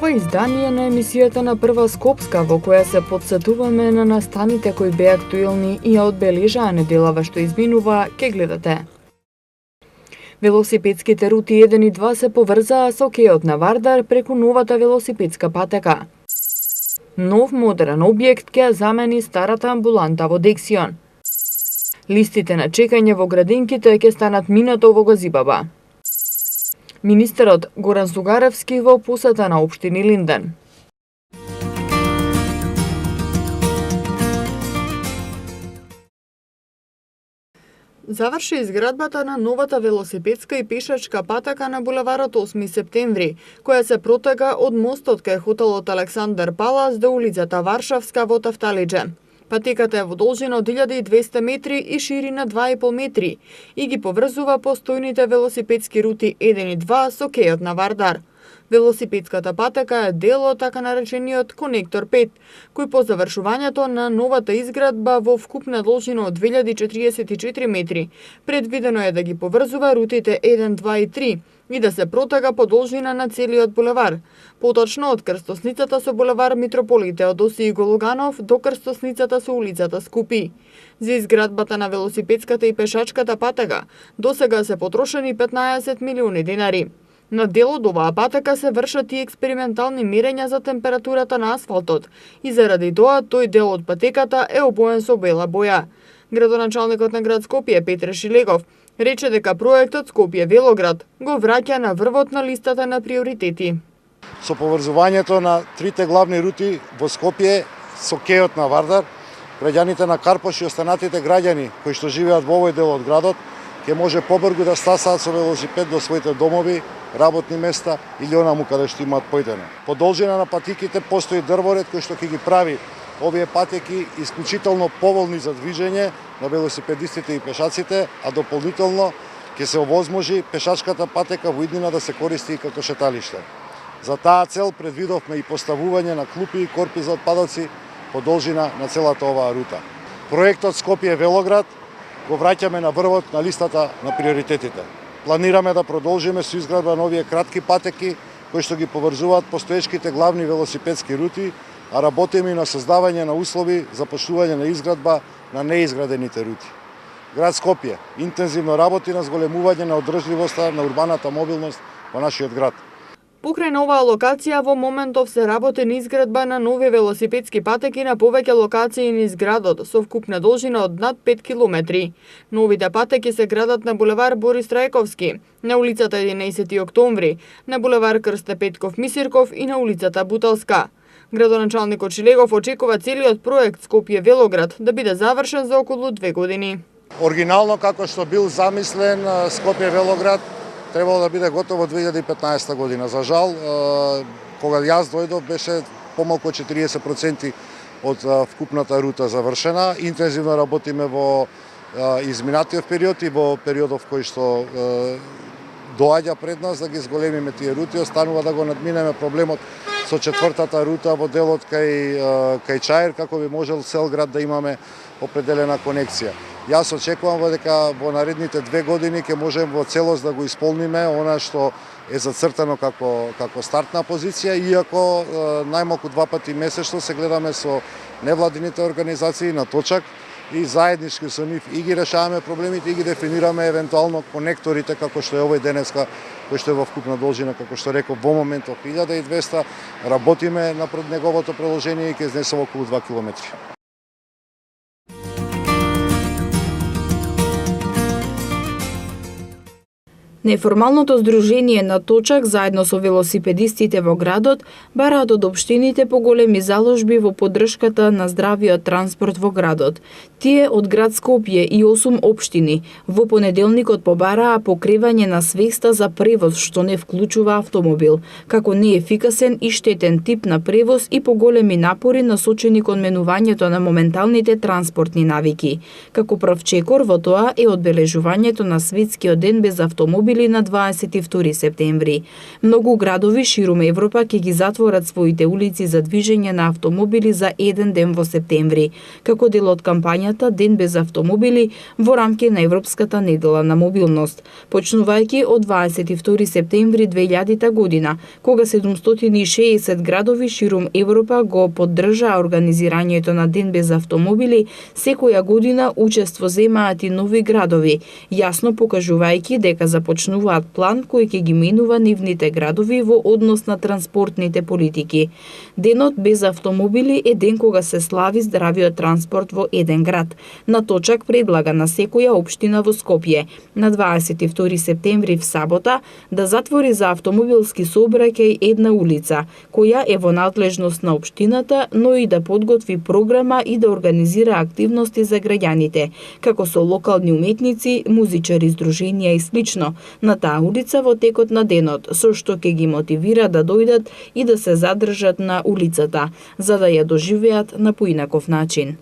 ова издание на емисијата на Прва Скопска, во која се подсетуваме на настаните кои беа актуелни и ја одбележаа неделава што изминува, ке гледате. Велосипедските рути 1 и 2 се поврзаа со кеот на Вардар преку новата велосипедска патека. Нов модерен објект ќе замени старата амбуланта во Дексион. Листите на чекање во градинките ќе станат минато во Газибаба. Министерот Горан Зугаревски во посета на општини Линден. Заврши изградбата на новата велосипедска и пешачка патека на булеварот 8 септември, која се протега од мостот кај хотелот Александар Палас до улицата Варшавска во Тафталиџе. Патеката е во должина од 1200 метри и ширина 2,5 метри и ги поврзува постојните велосипедски рути 1 и 2 со кејот на Вардар. Велосипедската патека е дел од така наречениот Конектор 5, кој по завршувањето на новата изградба во вкупна должина од 2044 метри, предвидено е да ги поврзува рутите 1, 2 и 3 и да се протега по должина на целиот булевар. Поточно од крстосницата со булевар Митрополите од Осиј Гологанов до крстосницата со улицата Скупи. За изградбата на велосипедската и пешачката патека досега се потрошени 15 милиони денари. На дел од оваа патека се вршат и експериментални мерења за температурата на асфалтот и заради тоа тој дел од патеката е обоен со бела боја. Градоначалникот на град Скопје Петре Шилегов рече дека проектот Скопје Велоград го враќа на врвот на листата на приоритети. Со поврзувањето на трите главни рути во Скопје со кејот на Вардар, граѓаните на Карпош и останатите граѓани кои што живеат во овој дел од градот ќе може побрзо да стасаат со велосипед до своите домови, работни места или онаму каде што имаат појдено. По должина на патиките постои дрворед кој што ќе ги прави овие патеки исклучително поволни за движење на велосипедистите и пешаците, а дополнително ќе се овозможи пешачката патека во иднина да се користи и како шеталиште. За таа цел предвидовме и поставување на клупи и корпи за отпадоци по должина на целата оваа рута. Проектот Скопје Велоград го враќаме на врвот на листата на приоритетите. Планираме да продолжиме со изградба на овие кратки патеки кои што ги поврзуваат постоечките главни велосипедски рути, а работиме и на создавање на услови за почнување на изградба на неизградените рути. Град Скопје интензивно работи на зголемување на одржливоста на урбаната мобилност во нашиот град. Покрај на оваа локација во моментов се работи на изградба на нови велосипедски патеки на повеќе локации низ градот со вкупна должина од над 5 километри. Новите патеки се градат на булевар Борис Трајковски, на улицата 11 октомври, на булевар Крсте Петков Мисирков и на улицата Буталска. Градоначалникот Шилегов очекува целиот проект Скопје Велоград да биде завршен за околу 2 години. Оригинално како што бил замислен Скопје Велоград требало да биде готово 2015 година. За жал, кога јас дојдов беше помалку 40% од вкупната рута завршена. Интензивно работиме во изминатиот период и во периодов кој што доаѓа пред нас да ги зголемиме тие рути, останува да го надминеме проблемот со четвртата рута во делот кај Чаир, како би можел цел град да имаме определена конекција. Јас очекувам дека во наредните 2 години ќе можеме во целост да го исполниме она што е зацртано како стартна позиција, иако најмалку 2 пати месечно се гледаме со невладините организации на точак и заеднички со нив и ги решаваме проблемите и ги дефинираме евентуално конекторите како што е овој денеска, кој што е во вкупна должина, како што реков, во моментов 1200, работиме на неговото продолжение и ќе изнесува околу 2 километри. Неформалното здружение на Точак заедно со велосипедистите во градот бараат од општините поголеми заложби во поддршката на здравиот транспорт во градот. Тие од град Скопје и 8 општини во понеделникот побараа покривање на свеста за превоз што не вклучува автомобил, како неефикасен и штетен тип на превоз и поголеми напори насочени кон менувањето на моменталните транспортни навики. Како прв чекор во тоа е одбележувањето на светскиот ден без автомобил автомобили на 22 септември. Многу градови ширум Европа ќе ги затворат своите улици за движење на автомобили за еден ден во септември, како дел од кампањата Ден без автомобили во рамки на Европската недела на мобилност, почнувајќи од 22 септември 2000 година, кога 760 градови ширум Европа го поддржаа организирањето на Ден без автомобили, секоја година учество земаат и нови градови, јасно покажувајќи дека започнуваат план кој ќе ги менува нивните градови во однос на транспортните политики. Денот без автомобили е ден кога се слави здравиот транспорт во еден град. На точак предлага на секоја општина во Скопје на 22 септември в сабота да затвори за автомобилски сообраќај една улица, која е во надлежност на општината, но и да подготви програма и да организира активности за граѓаните, како со локални уметници, музичари, здруженија и слично, на таа улица во текот на денот, со што ќе ги мотивира да дојдат и да се задржат на улицата, за да ја доживеат на поинаков начин.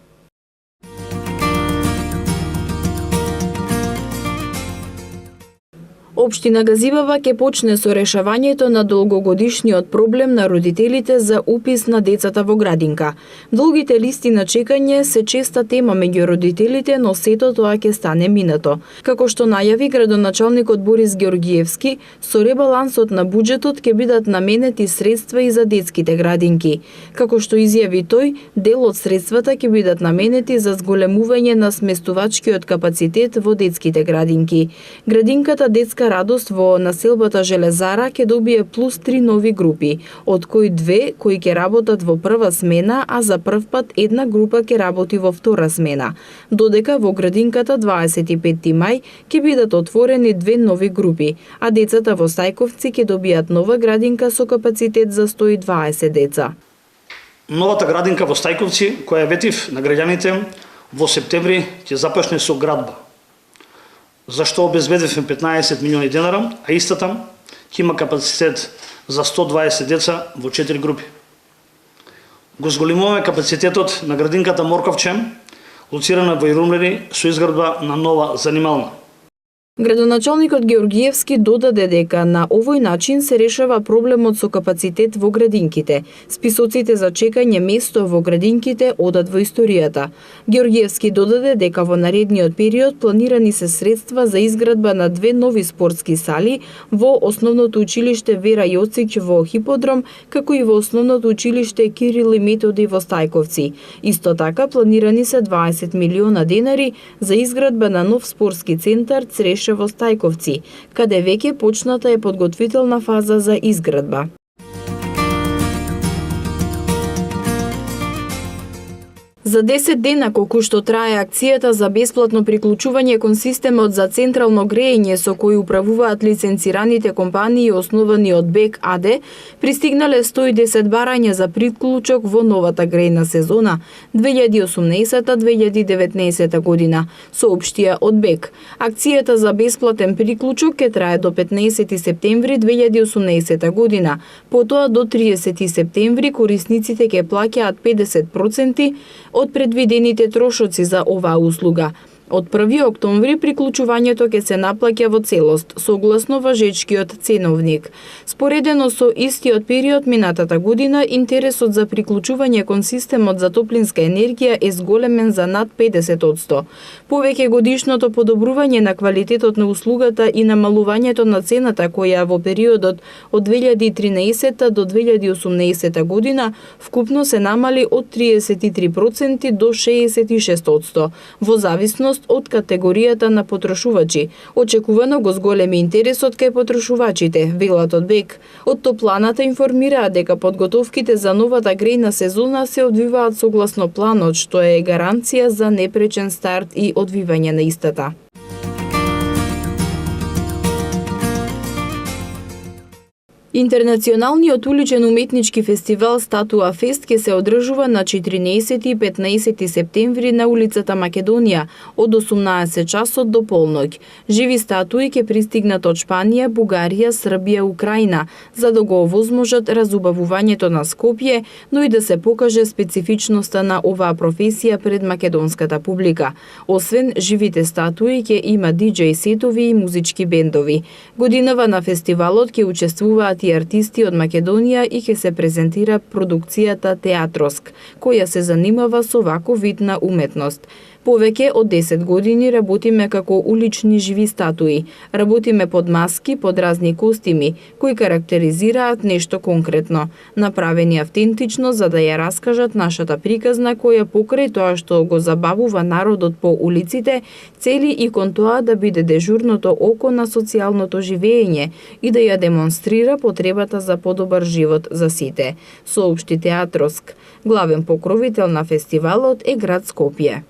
Општина Газибава ќе почне со решавањето на долгогодишниот проблем на родителите за упис на децата во градинка. Долгите листи на чекање се честа тема меѓу родителите, но сето тоа ќе стане минато. Како што најави градоначалникот Борис Георгиевски, со ребалансот на буџетот ќе бидат наменети средства и за детските градинки. Како што изјави тој, дел од средствата ќе бидат наменети за зголемување на сместувачкиот капацитет во детските градинки. Градинката Детска радост во населбата Железара ќе добие плюс 3 нови групи, од кои 2 кои ќе работат во прва смена, а за прв пат една група ќе работи во втора смена. Додека во градинката 25 мај ќе бидат отворени 2 нови групи, а децата во Стајковци ќе добијат нова градинка со капацитет за 120 деца. Новата градинка во Стајковци, која ветив на граѓаните, во септември ќе започне со градба, за што обезбедивме 15 милиони денара, а истата ќе има капацитет за 120 деца во 4 групи. Го зголемуваме капацитетот на градинката Морковче, лоцирана во Ирумлери, со изградба на нова занимална. Градоначалникот Георгиевски додаде дека на овој начин се решава проблемот со капацитет во градинките. Списоците за чекање место во градинките одат во историјата. Георгиевски додаде дека во наредниот период планирани се средства за изградба на 2 нови спортски сали во Основното училиште Вера Јоцик во Хиподром, како и во Основното училиште Кирил и Методи во Стајковци. Исто така планирани се 20 милиона денари за изградба на нов спортски центар Цреш во Стајковци, каде веќе почната е подготвителна фаза за изградба. За 10 дена колку што трае акцијата за бесплатно приклучување кон системот за централно грејење со кој управуваат лиценцираните компании основани од БЕК АД, пристигнале 110 барања за приклучок во новата грејна сезона 2018-2019 година, соопштија од БЕК. Акцијата за бесплатен приклучок ќе трае до 15 септември 2018 година. Потоа до 30 септември корисниците ќе плаќаат 50% од предвидените трошоци за оваа услуга. Од 1 октомври приклучувањето ќе се наплаќа во целост, согласно важечкиот ценовник. Споредено со истиот период минатата година, интересот за приклучување кон системот за топлинска енергија е зголемен за над 50%. Повеќе годишното подобрување на квалитетот на услугата и намалувањето на цената која во периодот од 2013 до 2018 година вкупно се намали од 33% до 66%, во зависност од категоријата на потрошувачи. Очекувано го зголеми интересот кај потрошувачите, велат од БЕК. Од топланата информираат дека подготовките за новата грејна сезона се одвиваат согласно планот, што е гаранција за непречен старт и одвивање на истата. Интернационалниот уличен уметнички фестивал Статуа Фест ќе се одржува на 14 и 15 септември на улицата Македонија од 18 часот до полноќ. Живи статуи ќе пристигнат од Шпанија, Бугарија, Србија, Украина, за да го овозможат разубавувањето на Скопје, но и да се покаже специфичноста на оваа професија пред македонската публика. Освен живите статуи ќе има диџеј сетови и музички бендови. Годинава на фестивалот ќе учествуваат и артисти од Македонија и ќе се презентира продукцијата Театроск, која се занимава со ваков вид на уметност. Повеќе од 10 години работиме како улични живи статуи. Работиме под маски, под разни костими, кои карактеризираат нешто конкретно, направени автентично за да ја раскажат нашата приказна која покрај тоа што го забавува народот по улиците, цели и кон тоа да биде дежурното око на социјалното живење и да ја демонстрира потребата за подобар живот за сите, соопшти Театроск. Главен покровител на фестивалот е град Скопје.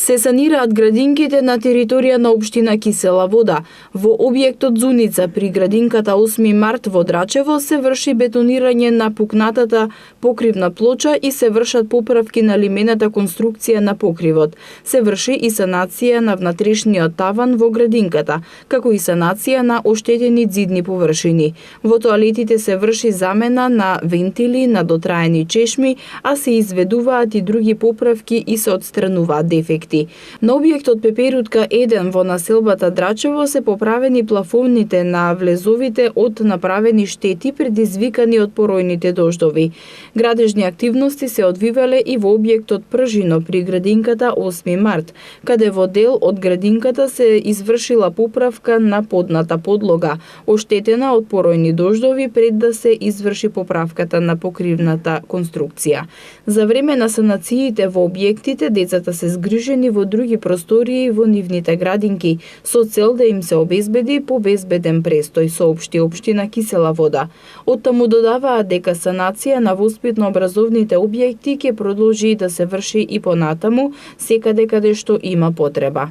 Се санираат градинките на територија на општина Кисела Вода. Во објектот Зуница при градинката 8 март во Драчево се врши бетонирање на пукнатата покривна плоча и се вршат поправки на лимената конструкција на покривот. Се врши и санација на внатрешниот таван во градинката, како и санација на оштетени ѕидни површини. Во тоалетите се врши замена на вентили, на дотраени чешми, а се изведуваат и други поправки и се отстрануваат дефекти. На објектот Пеперутка 1 во населбата Драчево се поправени плафоните на влезовите од направени штети предизвикани од поројните дождови. Градежни активности се одвивале и во објектот Пржино при градинката 8 март, каде во дел од градинката се извршила поправка на подната подлога, оштетена од поројни дождови пред да се изврши поправката на покривната конструкција. За време на санациите во објектите децата се згрижени во други простории во нивните градинки, со цел да им се обезбеди побезбеден престој, соопшти општина Кисела Вода. Оттаму додаваат дека санација на воспитно-образовните објекти ќе продолжи да се врши и понатаму, секаде каде што има потреба.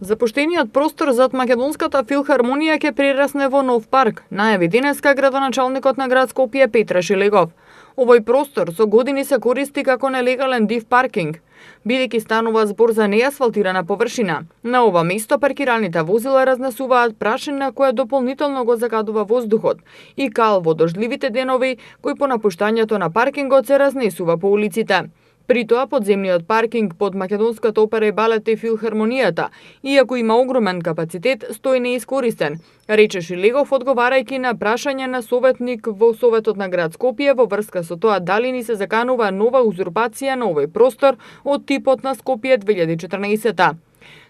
Запуштениот простор зад Македонската филхармонија ќе прерасне во нов парк, најави денеска градоначалникот на град Скопје Петра Шилегов. Овој простор со години се користи како нелегален див паркинг, бидејќи станува збор за неасфалтирана површина. На ова место паркираните возила разнесуваат прашина која дополнително го загадува воздухот и кал во дождливите денови, кој по напуштањето на паркингот се разнесува по улиците. При тоа подземниот паркинг под Македонската опера и балет и филхармонијата, иако има огромен капацитет, стои неискористен, рече Шилегов одговарајќи на прашање на советник во Советот на град Скопје во врска со тоа дали ни се заканува нова узурпација на овој простор од типот на Скопје 2014.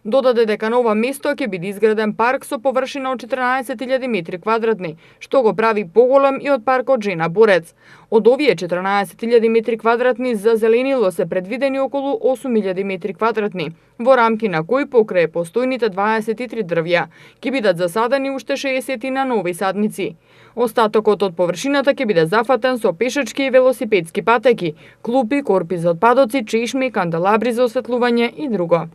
Додаде дека на ова место ќе биде изграден парк со површина од 14.000 метри квадратни, што го прави поголем и од паркот Жена Борец. Од овие 14.000 метри квадратни за зеленило се предвидени околу 8.000 метри квадратни, во рамки на кои покрај постојните 23 дрвја ќе бидат засадени уште 60 на нови садници. Остатокот од површината ќе биде зафатен со пешачки и велосипедски патеки, клупи, корпи за отпадоци, чешми, канделабри за осветлување и друго.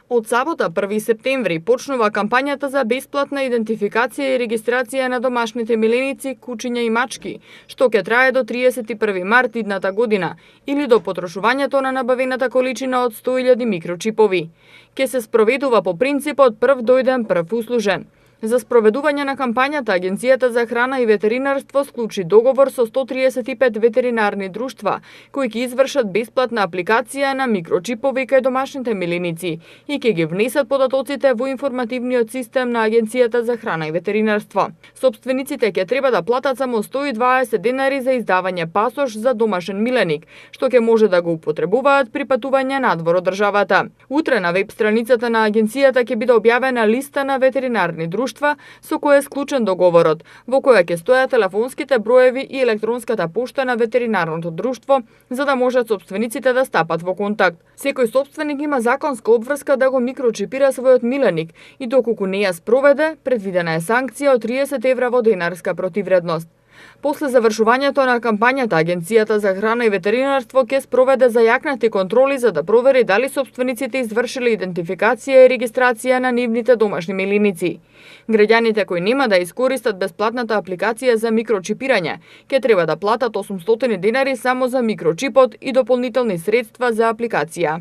Од сабота 1 септември почнува кампањата за бесплатна идентификација и регистрација на домашните миленици, кучиња и мачки, што ќе трае до 31 март идната година или до потрошувањето на набавената количина од 100.000 микрочипови. Ке се спроведува по принципот прв дојден, прв услужен. За спроведување на кампањата, Агенцијата за храна и ветеринарство склучи договор со 135 ветеринарни друштва, кои ќе извршат бесплатна апликација на микрочипови кај домашните миленици и ќе ги внесат податоците во информативниот систем на Агенцијата за храна и ветеринарство. Собствениците ќе треба да платат само 120 денари за издавање пасош за домашен миленик, што ќе може да го употребуваат при патување надвор од државата. Утре на веб страницата на Агенцијата ќе биде објавена листа на ветеринарни друштва друштва со кои е склучен договорот, во која ќе стојат телефонските броеви и електронската пошта на ветеринарното друштво, за да можат собствениците да стапат во контакт. Секој собственик има законска обврска да го микрочипира својот миленик и доколку не ја спроведе, предвидена е санкција од 30 евра во денарска противредност. После завршувањето на кампањата, Агенцијата за храна и ветеринарство ќе спроведе зајакнати контроли за да провери дали собствениците извршиле идентификација и регистрација на нивните домашни милиници. Граѓаните кои нема да искористат бесплатната апликација за микрочипирање, ќе треба да платат 800 денари само за микрочипот и дополнителни средства за апликација.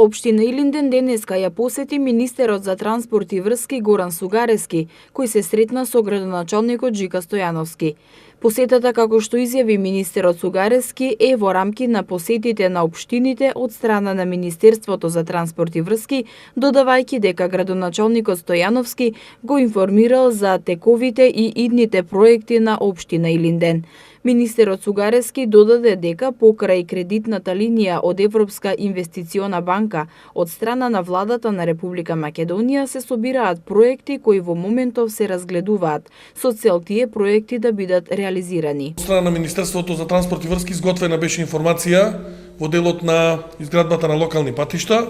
Општина Илинден денеска ја посети министерот за транспорт и врски Горан Сугарески, кој се сретна со градоначалникот Джика Стојановски. Посетата, како што изјави министерот Сугарески, е во рамки на посетите на општините од страна на Министерството за транспорт и врски, додавајќи дека градоначалникот Стојановски го информирал за тековите и идните проекти на општина Илинден. Министерот Сугарески додаде дека покрај кредитната линија од Европска инвестициона банка од страна на владата на Република Македонија се собираат проекти кои во моментов се разгледуваат, со цел тие проекти да бидат реализирани. Од страна на Министерството за транспорт и врски изготвена беше информација во делот на изградбата на локални патишта.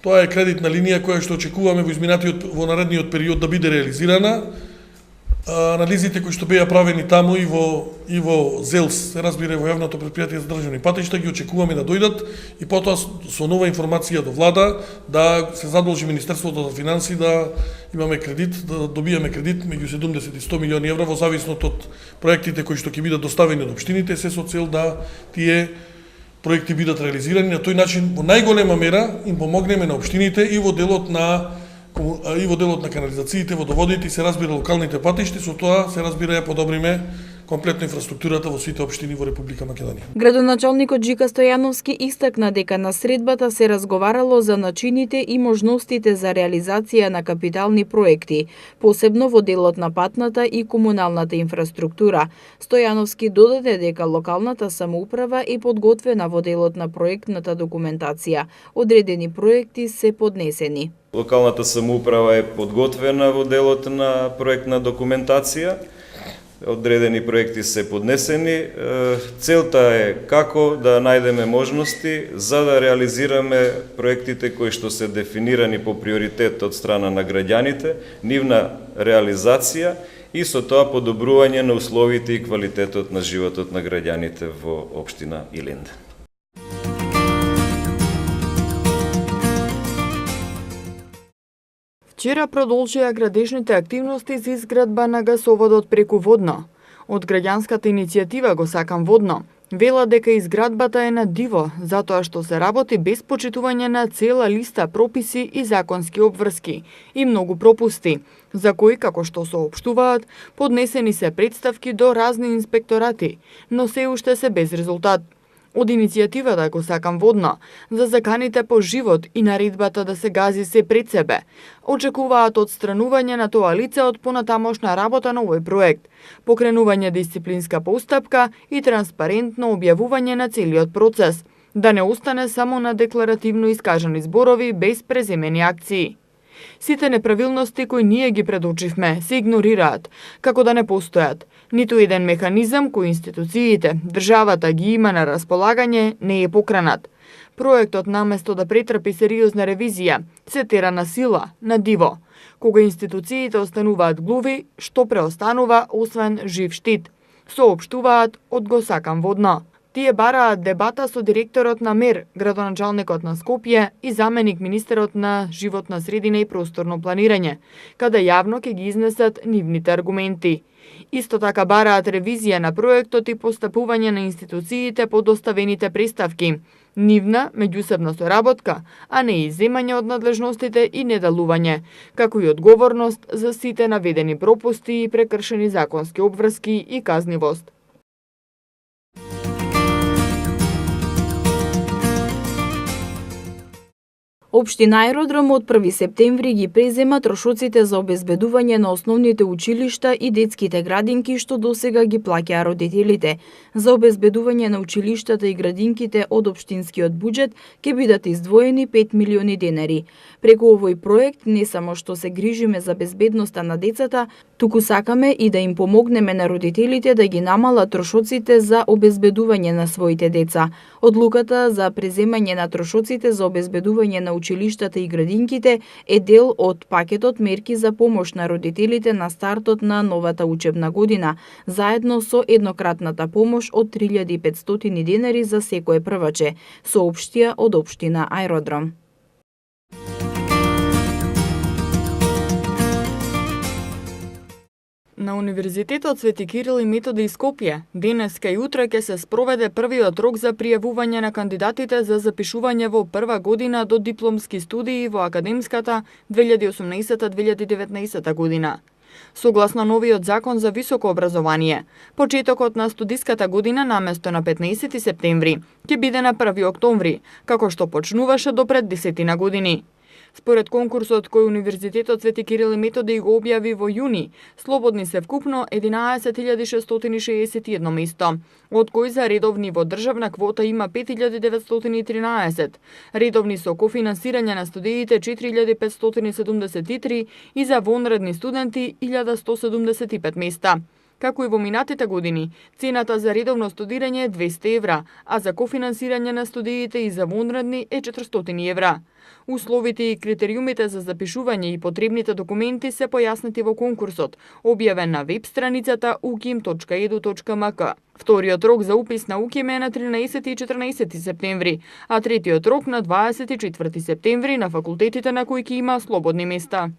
Тоа е кредитна линија која што очекуваме во наредниот период да биде реализирана. Анализите кои што беа правени таму и во ЗЕЛС, се разбира во јавното претпријатие за државни патишта, ги очекуваме да дојдат и потоа со нова информација до влада да се задолжи Министерството за финансии да имаме кредит, да добиеме кредит меѓу 70 и 100 милиони евра во зависност од проектите кои што ќе бидат доставени од општините, се со цел да тие проекти бидат реализирани. На тој начин во најголема мера им помогнеме на општините и во делот на канализациите, водоводите и се разбира локалните патишти, со тоа се разбира ја подобриме комплетно инфраструктурата во сите општини во Република Македонија. Градоначалникот Джика Стојановски истакна дека на средбата се разговарало за начините и можностите за реализација на капитални проекти, посебно во делот на патната и комуналната инфраструктура. Стојановски додаде дека локалната самоуправа е подготвена во делот на проектната документација. Одредени проекти се поднесени. Локалната самоуправа е подготвена во делот на проектна документација. Одредени проекти се поднесени. Целта е како да најдеме можности за да реализираме проектите кои што се дефинирани по приоритет од страна на граѓаните, нивна реализација и со тоа подобрување на условите и квалитетот на животот на граѓаните во општина Илинден. Вчера продолжија градежните активности за изградба на гасоводот преку Водно. Од граѓанската иницијатива Го сакам Водно вела дека изградбата е на диво, затоа што се работи без почитување на цела листа прописи и законски обврски и многу пропусти, за кои, како што соопштуваат, поднесени се представки до разни инспекторати, но се уште се без резултат. Од иницијативата Го сакам Водно за заканите по живот и наредбата да се гази се пред себе, очекуваат отстранување на тоа лице од понатамошна работа на овој проект, покренување дисциплинска постапка и транспарентно објавување на целиот процес, да не остане само на декларативно искажани зборови без преземени акции. Сите неправилности кои ние ги предочивме се игнорираат, како да не постојат. Ниту еден механизам кој институциите, државата ги има на располагање не е покранат. Проектот наместо да претрпи сериозна ревизија, се тера на сила, на диво. Кога институциите остануваат глуви, што преостанува освен жив штит, соопштуваат од Го сакам Водно. Тие бараат дебата со директорот на МЕР, градоначалникот на Скопје и заменик министерот на животна средина и просторно планирање, каде јавно ќе ги изнесат нивните аргументи. Исто така бараат ревизија на проектот и постапување на институциите по доставените представки, нивна меѓусебна соработка, а не иземање од надлежностите и недалување, како и одговорност за сите наведени пропусти и прекршени законски обврски и казнивост. Општина Аеродром од 1 септември ги презема трошоците за обезбедување на основните училишта и детските градинки што досега ги плаќаа родителите. За обезбедување на училиштата и градинките од општинскиот буџет ќе бидат издвоени 5 милиони денари. Преку овој проект не само што се грижиме за безбедноста на децата, туку сакаме и да им помогнеме на родителите да ги намалат трошоците за обезбедување на своите деца. Одлуката за преземање на трошоците за обезбедување на училиштата и градинките е дел од пакетот мерки за помош на родителите на стартот на новата учебна година, заедно со еднократната помош од 3500 денари за секое прваче, соопштија од општина Аеродром. На Универзитетот Свети Кирил и Методи Скопје денеска и утре ќе се спроведе првиот рок за пријавување на кандидатите за запишување во прва година до дипломски студии во академската 2018-2019 година. Согласно новиот закон за високо образование, почетокот на студиската година наместо на 15 септември ќе биде на 1 октомври, како што почнуваше до пред 10 години. Според конкурсот кој Универзитетот Свети Кирил и Методи го објави во јуни, слободни се вкупно 11.661 место, од кои за редовни во државна квота има 5.913, редовни со кофинансирање на студиите 4.573 и за вонредни студенти 1.175 места. Како и во минатите години, цената за редовно студирање е 200 евра, а за кофинансирање на студиите и за вонредни е 400 евра. Условите и критериумите за запишување и потребните документи се појаснети во конкурсот, објавен на веб страницата ukim.edu.mk. Вториот рок за упис на УКИМ е на 13 и 14 септември, а третиот рок на 24 септември на факултетите на кои ќе има слободни места.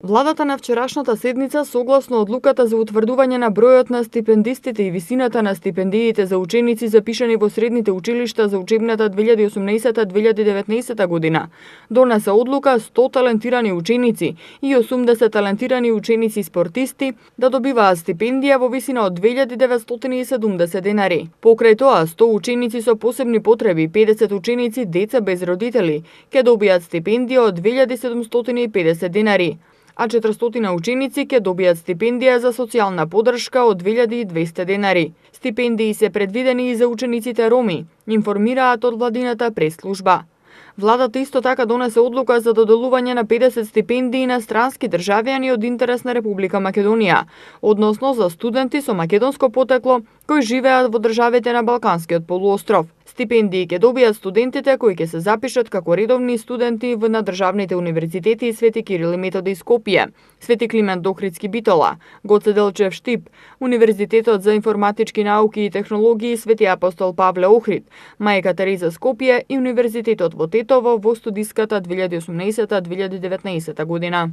Владата на вчерашната седница, согласно одлуката за утврдување на бројот на стипендистите и висината на стипендиите за ученици запишани во средните училишта за учебната 2018-2019 година, донесе одлука 100 талентирани ученици и 80 талентирани ученици спортисти да добиваат стипендија во висина од 2970 денари. Покрај тоа, 100 ученици со посебни потреби, 50 ученици деца без родители, ќе добијат стипендија од 2750 денари, а 400 ученици ќе добијат стипендија за социјална поддршка од 2200 денари. Стипендии се предвидени и за учениците роми, информираат од владината прес-служба. Владата исто така донесе одлука за доделување на 50 стипендии на странски државјани од интерес на Република Македонија, односно за студенти со македонско потекло кои живеат во државите на Балканскиот полуостров. Стипендии ќе добијат студентите кои ќе се запишат како редовни студенти на државните универзитети Свети Кирил и Методи Скопје, Свети Климент Охридски Битола, Гоце Делчев Штип, Универзитетот за информатички науки и технологии Свети Апостол Павле Охрид, Мајка Тереза Скопје и Универзитетот во Тетово во студиската 2018-2019 година.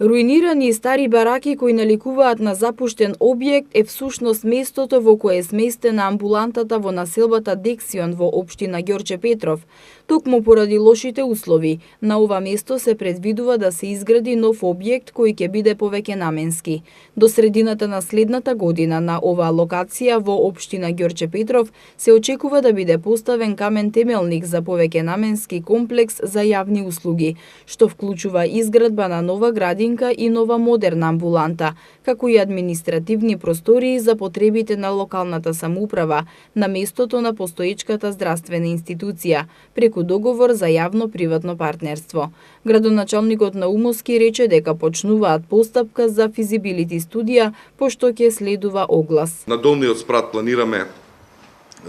Руинирани стари бараки кои наликуваат на запуштен објект е всушност местото во кое е сместена амбулантата во населбата Дексион во општина Ѓорче Петров. Токму поради лошите услови, на ова место се предвидува да се изгради нов објект кој ќе биде повеќе наменски. До средината на следната година на оваа локација во општина Ѓорче Петров се очекува да биде поставен камен темелник за повеќе наменски комплекс за јавни услуги, што вклучува изградба на нова градинка и нова модерна амбуланта, како и административни простории за потребите на локалната самоуправа на местото на постоечката здравствена институција, преку договор за јавно-приватно партнерство. Градоначалникот на Умовски рече дека почнуваат постапка за физибилити студија, пошто ќе следува оглас. На долниот спрат планираме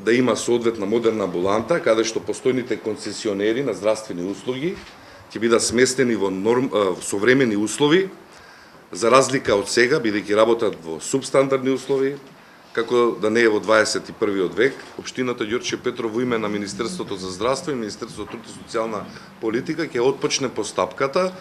да има соодветна модерна амбуланта, каде што постојните концесионери на здравствени услуги ќе бидат сместени во современи услови, за разлика од сега, бидејќи работат во субстандардни услови, како да не е во 21. век. Општината Ѓорче Петров во име на Министерството за здравство и Министерството за труд и социјална политика ќе отпочне постапката,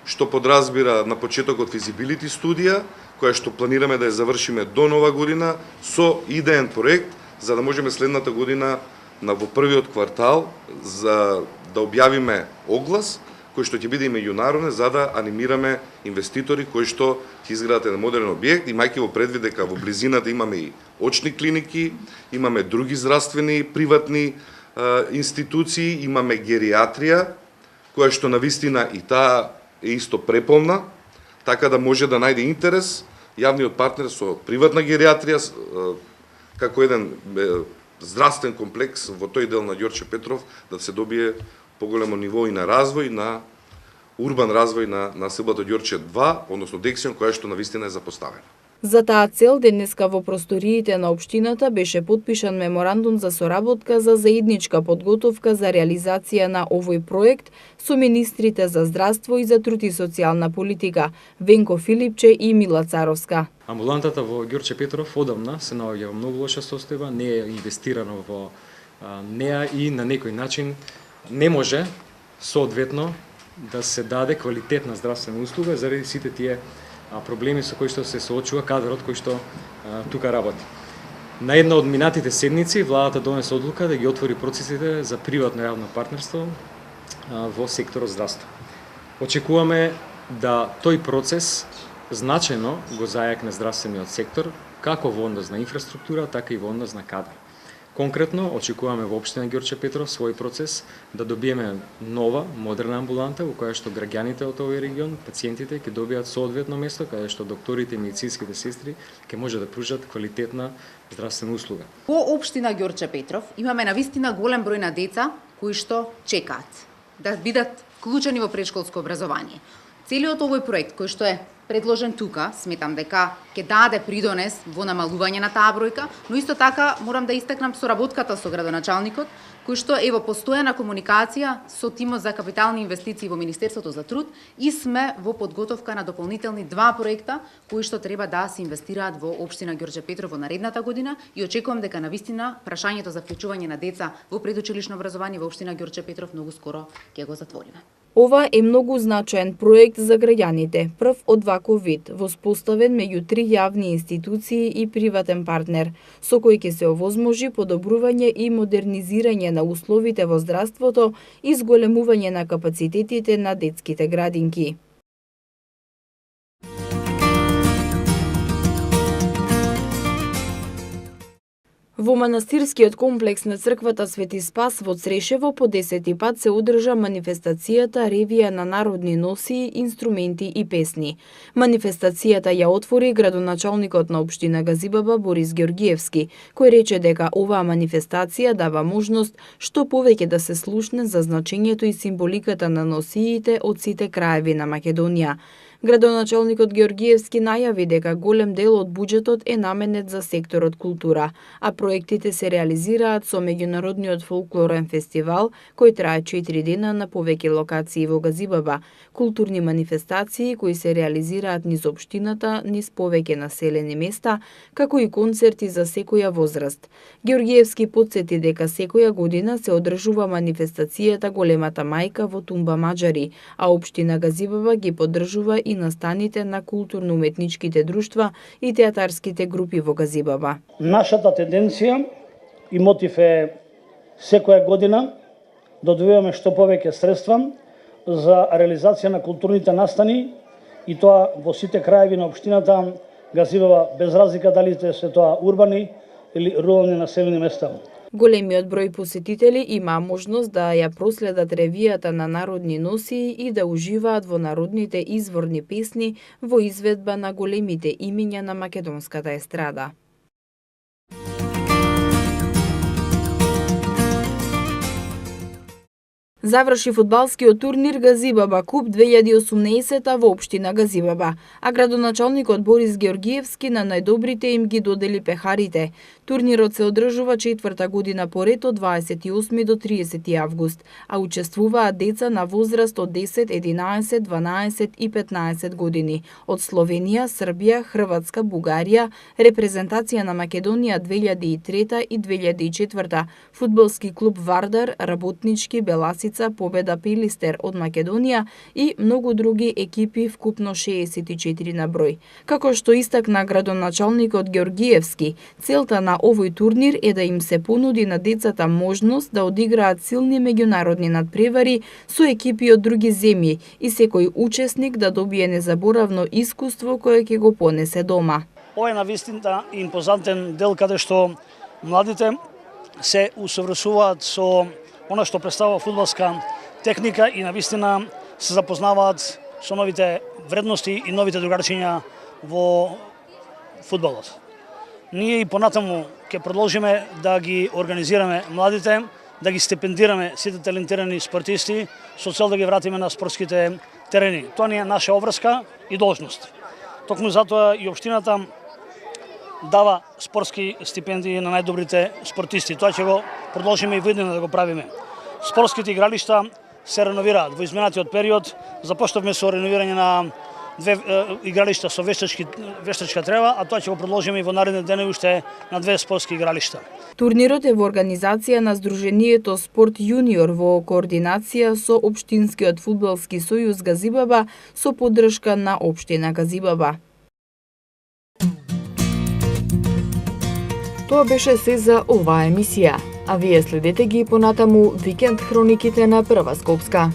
што подразбира на почетокот физибилити студија, која што планираме да ја завршиме до нова година со идеен проект, за да можеме следната година во првиот квартал за да објавиме оглас, кој што ќе биде и меѓународен, за да анимираме инвеститори кои што ќе изградат еден модерен објект, имајќи во предвид дека во близината имаме и очни клиники, имаме други здравствени приватни институции, имаме гериатрија, која што навистина и таа е исто преполна, така да може да најде интерес јавниот партнер со приватна гериатрија како еден здравствен комплекс во тој дел на Ѓорче Петров да се добие поголемо ниво и на развој, на урбан развој на населбата Ѓорче 2, односно Дексион, која што навистина е запоставена. За таа цел денеска во просториите на општината беше потпишан меморандум за соработка за заедничка подготовка за реализација на овој проект со министрите за здравство и за труд и социјална политика Венко Филипче и Мила Царовска. Амбулантата во Ѓорче Петров одамна се наоѓа во многу лоша состојба, не е инвестирано во неа и на некој начин не може соодветно да се даде квалитетна здравствена услуга заради сите тие проблеми со кои што се соочува кадрот кој што тука работи. На една од минатите седници владата донесе одлука да ги отвори процесите за приватно јавно партнерство во секторот здравство. Очекуваме да тој процес значајно го зајакне здравствениот сектор, како во однос на инфраструктура, така и во однос на кадар. Конкретно, очекуваме во општина Ѓорче Петров свој процес да добиеме нова, модерна амбуланта во која што граѓаните од овој регион, пациентите ќе добијат соодветно место каде што докторите и медицинските сестри ќе може да пружат квалитетна здравствена услуга. Во општина Ѓорче Петров имаме навистина голем број на деца кои што чекаат да бидат вклучени во претшколско образование. Целиот овој проект кој што е предложен тука, сметам дека ќе даде придонес во намалување на таа бројка, но исто така морам да истакнам соработката со градоначалникот, кој што е во постојана комуникација со тимот за капитални инвестиции во Министерството за труд и сме во подготовка на дополнителни 2 проекта кои што треба да се инвестираат во општина Ѓорче Петров во наредната година и очекувам дека навистина прашањето за вклучување на деца во предучилишно образование во општина Ѓорче Петров многу скоро ќе го затвориме. Ова е многу значаен проект за граѓаните, прв од ваков вид, воспоставен меѓу 3 јавни институции и приватен партнер, со кој ќе се овозможи подобрување и модернизирање на условите во здравството и зголемување на капацитетите на детските градинки. Во манастирскиот комплекс на црквата Свети Спас во Црешево по 10-ти пат се одржа манифестацијата Ревија на народни носии, инструменти и песни. Манифестацијата ја отвори градоначалникот на општина Газибаба Борис Ѓоргиевски, кој рече дека оваа манифестација дава можност што повеќе да се слушне за значењето и символиката на носиите од сите краеви на Македонија. Градоначалникот Ѓоргиевски најави дека голем дел од буџетот е наменет за секторот култура, а проектите се реализираат со меѓународниот фолклорен фестивал кој трае 4 дена на повеќе локации во Газибаба, културни манифестации кои се реализираат низ општината, низ повеќе населени места, како и концерти за секоја возраст. Ѓоргиевски потсети дека секоја година се одржува манифестацијата Големата мајка во Тумба Маџари, а општина Газибаба ги поддржува и настаните на културно-уметничките друштва и театарските групи во Газибаба. Нашата тенденција и мотив е секоја година да добиваме што повеќе средства за реализација на културните настани и тоа во сите краеви на општината Газибаба, без разлика дали се тоа урбани или рурални населени места. Големиот број посетители има можност да ја проследат ревијата на народни носии и да уживаат во народните изворни песни во изведба на големите имиња на македонската естрада. Заврши фудбалскиот турнир Газибаба Куп 2018 во општина Газибаба, а градоначалникот Борис Ѓоргиевски на најдобрите им ги додели пехарите. Турнирот се одржува 4-та година поред од 28 до 30 август, а учествуваат деца на возраст од 10, 11, 12 и 15 години од Словенија, Србија, Хрватска, Бугарија, репрезентација на Македонија 2003 и 2004, фудбалски клуб Вардар, Работнички, Беласица, Победа Пилистер од Македонија и многу други екипи, вкупно 64 на број. Како што истакна градоначалникот Ѓоргиевски, целта на на овој турнир е да им се понуди на децата можност да одиграат силни меѓународни надпревари со екипи од други земји и секој учесник да добие незаборавно искуство кое ќе го понесе дома. Ова е навистина импозантен дел каде што младите се усовршуваат со она што представува фудбалска техника и навистина се запознаваат со новите вредности и новите догаѓања во фудбалот. Ние и понатаму ќе продолжиме да ги организираме младите, да ги стипендираме сите талентирани спортисти со цел да ги вратиме на спортските терени. Тоа ни е наша обврска и должност. Токму затоа и општината дава спортски стипендии на најдобрите спортисти. Тоа ќе го продолжиме и во иднина да го правиме. Спортските игралишта се реновираат. Во изминатиот период започнавме со реновирање на 2 игралишта со вештачка трева, а тоа ќе го продолжиме и во наредни дени уште на 2 спортски игралишта. Турнирот е во организација на Сдруженијето Спорт Јуниор во координација со Општинскиот фудбалски сојуз Газибаба со поддршка на општина Газибаба. Тоа беше се за оваа емисија, а вие следете ги понатаму викенд хрониките на Прва Скопска.